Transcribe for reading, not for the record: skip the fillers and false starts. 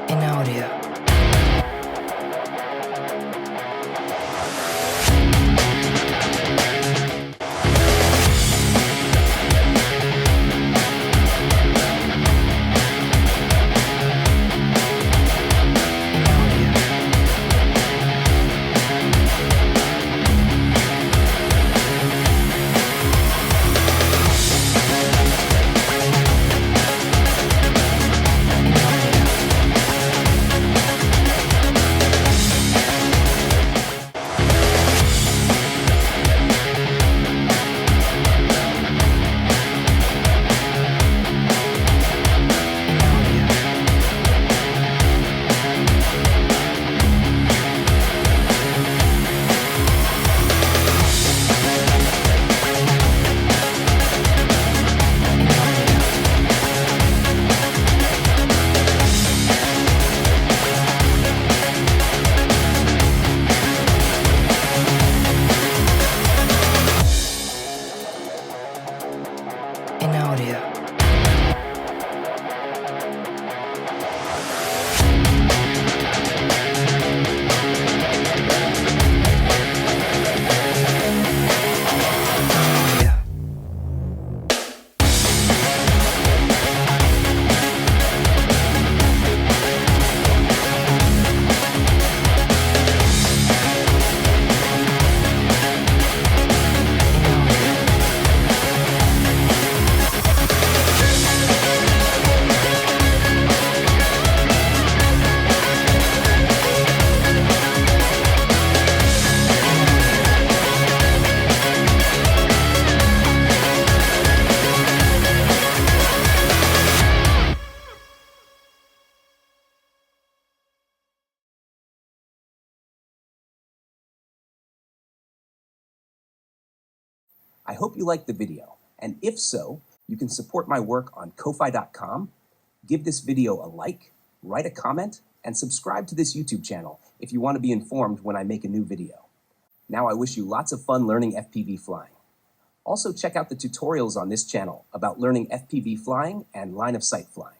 in audio. In audio. I hope you liked the video, and if so, you can support my work on Ko-Fi.com, give this video a like, write a comment, and subscribe to this YouTube channel if you want to be informed when I make a new video. Now I wish you lots of fun learning FPV flying. Also check out the tutorials on this channel about learning FPV flying and line-of-sight flying.